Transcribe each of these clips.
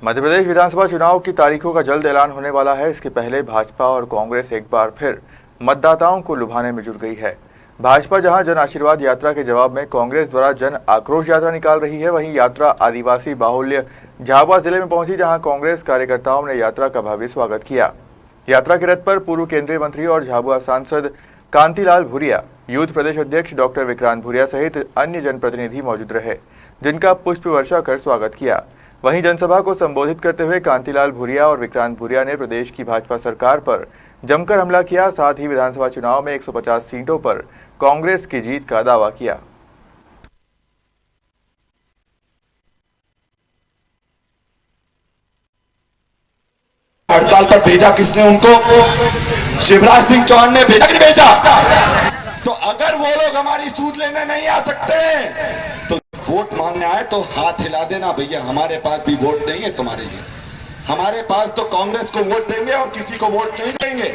मध्य प्रदेश विधानसभा चुनाव की तारीखों का जल्द ऐलान होने वाला है। इसके पहले भाजपा और कांग्रेस एक बार फिर मतदाताओं को लुभाने में जुट गई है। भाजपा जहां जन आशीर्वाद यात्रा के जवाब में कांग्रेस द्वारा जन आक्रोश यात्रा निकाल रही है, वहीं यात्रा आदिवासी बाहुल्य झाबुआ जिले में पहुंची, जहां कांग्रेस कार्यकर्ताओं ने यात्रा का भव्य स्वागत किया। यात्रा के रथ पर पूर्व केंद्रीय मंत्री और झाबुआ सांसद कांतिलाल भूरिया, यूथ प्रदेश अध्यक्ष डॉक्टर विक्रांत भूरिया सहित अन्य जनप्रतिनिधि मौजूद रहे, जिनका पुष्प वर्षा कर स्वागत किया। वहीं जनसभा को संबोधित करते हुए कांतिलाल भूरिया और विक्रांत भूरिया ने प्रदेश की भाजपा सरकार पर जमकर हमला किया। साथ ही विधानसभा चुनाव में 150 सीटों पर कांग्रेस की जीत का दावा किया। हड़ताल पर भेजा किसने उनको? शिवराज सिंह चौहान ने भेजा कि नहीं भेजा? तो अगर वो लोग हमारी सूद लेने नहीं आ सकते तो वोट मांगने आए तो हाथ हिला देना, भैया हमारे पास भी वोट नहीं है तुम्हारे लिए। हमारे पास तो कांग्रेस को वोट देंगे और किसी को वोट नहीं देंगे।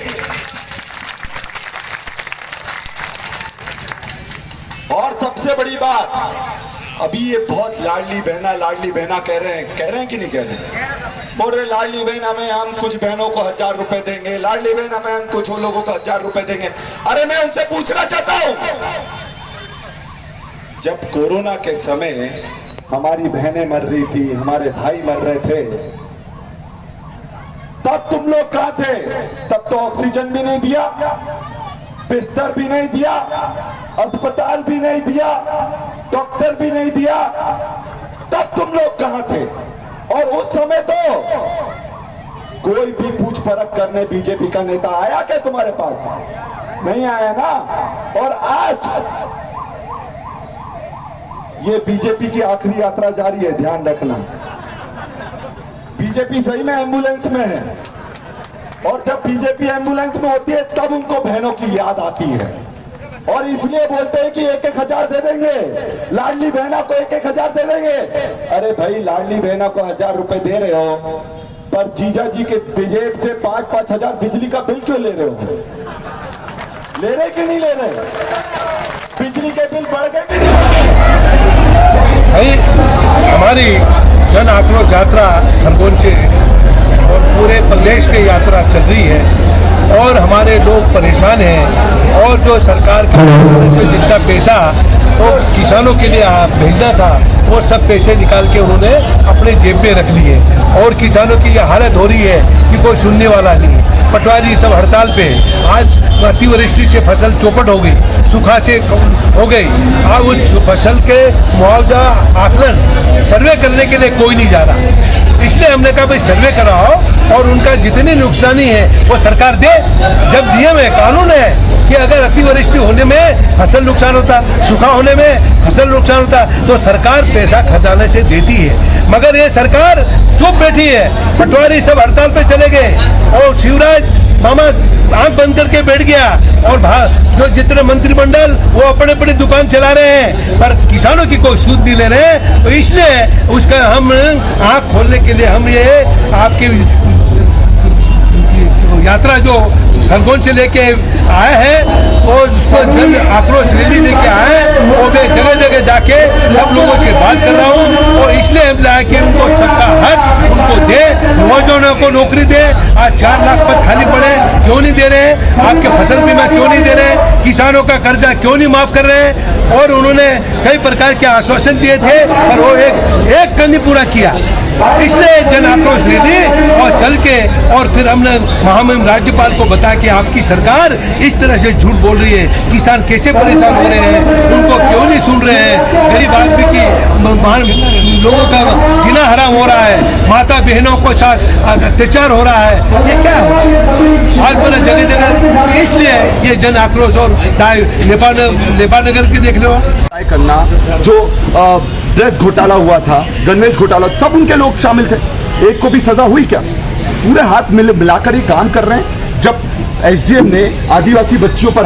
और सबसे बड़ी बात, अभी ये बहुत लाडली बहना कह रहे हैं कि नहीं कह रहे? बोल रहे लाडली बहना में हम कुछ बहनों को 1000 रुपए देंगे, लाडली बहना में हम कुछ लोगों को 1000 रुपए देंगे। अरे मैं उनसे पूछना चाहता हूं, जब कोरोना के समय हमारी बहनें मर रही थी, हमारे भाई मर रहे थे, तब तुम लोग कहां थे? तब तो ऑक्सीजन भी नहीं दिया, बिस्तर भी नहीं दिया, अस्पताल भी नहीं दिया, डॉक्टर भी नहीं दिया। तब तुम लोग कहां थे? और उस समय तो कोई भी पूछ परख करने बीजेपी का नेता आया क्या तुम्हारे पास? नहीं आया ना। और आज ये बीजेपी की आखिरी यात्रा जारी है, ध्यान रखना। बीजेपी सही में एम्बुलेंस में है, और जब बीजेपी एम्बुलेंस में होती है तब उनको बहनों की याद आती है, और इसलिए बोलते हैं कि 1-1 दे देंगे, लाडली बहना को 1-1 दे देंगे। अरे भाई, लाडली बहना को 1000 रुपए दे रहे हो, पर जीजा जी के जेब से 5-5 हजार बिजली का बिल क्यों ले रहे हो? ले रहे कि नहीं ले रहे? बिजली के बिल बढ़ गए कि नहीं बढ़ गए? भाई, हमारी जन आक्रोश यात्रा खरगोन से और पूरे प्रदेश की यात्रा चल रही है, और हमारे लोग परेशान हैं। और जो सरकार की जितना पैसा वो किसानों के लिए भेजना था, वो सब पैसे निकाल के उन्होंने अपने जेब में रख लिए, और किसानों की ये हालत हो रही है कि कोई सुनने वाला नहीं। पटवारी सब हड़ताल पे। आज अतिवृष्टि से फसल चौपट हो गई, सूखा से हो गई। अब उस फसल के मुआवजा आकलन सर्वे करने के लिए कोई नहीं जा रहा। इसलिए हमने कहा भाई सर्वे कराओ और उनका जितनी नुकसानी है वो सरकार दे। जब नियम है, कानून है कि अगर अतिवृष्टि होने में फसल नुकसान होता, सूखा होने में फसल नुकसान होता, तो सरकार पैसा खजाने से देती है। मगर ये सरकार चुप बैठी है। पटवारी सब हड़ताल पे चले गए, और शिवराज मामा आंख बंद करके बैठ गया, और जो जितने मंत्रिमंडल वो अपने अपनी दुकान चला रहे हैं, पर किसानों की कोई सूद नहीं ले रहे हैं। तो इसलिए उसका हम आंख खोलने के लिए हम ये आपकी यात्रा जो खरगोन से लेके आए हैं, और उसको जन आक्रोश रैली लेके आए हैं, और मैं जगह जगह जाके सब लोगों से बात कर रहा हूँ। और इसलिए हम लाए कि उनको सबका हक उनको दे, नौजवानों को नौकरी दे। आज 4 लाख पद खाली पड़े, क्यों नहीं दे रहे? आपके फसल बीमा क्यों नहीं दे रहे? किसानों का कर्जा क्यों नहीं माफ कर रहे? और उन्होंने कई प्रकार के आश्वासन दिए थे, पर वो एक नहीं पूरा किया। इसलिए जन आक्रोश रैली और चल के, और फिर हमने महामहिम राज्यपाल को बताया कि आपकी सरकार इस तरह से झूठ बोल रही है, किसान कैसे परेशान हो रहे हैं, उनको क्यों नहीं सुन रहे हैं, गरीब आदमी की लोगों का जीना हराम हो रहा है, माता बहनों को साथ अत्याचार हो रहा है, ये क्या हो रहा है? आज बोला जगह जगह। इसलिए ये जन आक्रोश। और नेपाल नगर के देख लो करना, जो ड्रेस घोटाला हुआ था, गणवेश घोटाला, सब उनके लोग शामिल थे। एक को भी सजा हुई क्या? पूरे हाथ मिलाकर ही काम कर रहे हैं। जब एसडीएम ने आदिवासी बच्चियों पर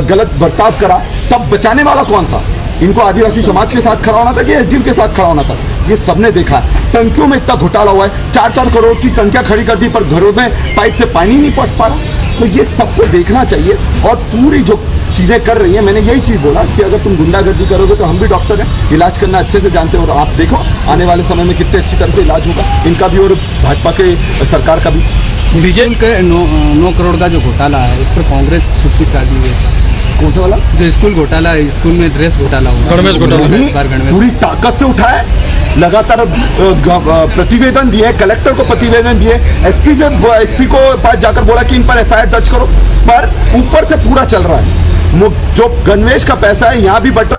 गलत बर्ताव करा, तब बचाने वाला कौन था? इनको आदिवासी समाज के साथ खड़ा होना था कि एसडीएम के साथ खड़ा होना था? ये सबने देखा। टंकियों में इतना घोटाला हुआ है, 4-4 करोड़ की टंकियां खड़ी कर दी, पर घरों में पाइप से पानी नहीं पहुंच पा रहा। तो ये सबको देखना चाहिए, और पूरी जो चीजें कर रही है। मैंने यही चीज बोला कि अगर तुम गुंडागर्दी करोगे तो हम भी डॉक्टर हैं, इलाज करना अच्छे से जानते हो, और आप देखो आने वाले समय में कितने अच्छी तरह से इलाज होगा इनका भी और भाजपा के सरकार का भी। बीजेपी के 9 करोड़ का जो घोटाला है, उस पर कांग्रेस चुप्पी चाली है। कौन सा वाला? जो स्कूल घोटाला है, स्कूल में ड्रेस घोटाला हुआ, गणवेश घोटाला। गणवेश पूरी ताकत से उठाए, लगातार प्रतिवेदन दिए, कलेक्टर को प्रतिवेदन दिए, एसपी को पास जाकर बोला कि इन पर एफआईआर दर्ज करो, पर ऊपर से पूरा चल रहा है। जो गणवेश का पैसा है यहाँ भी बट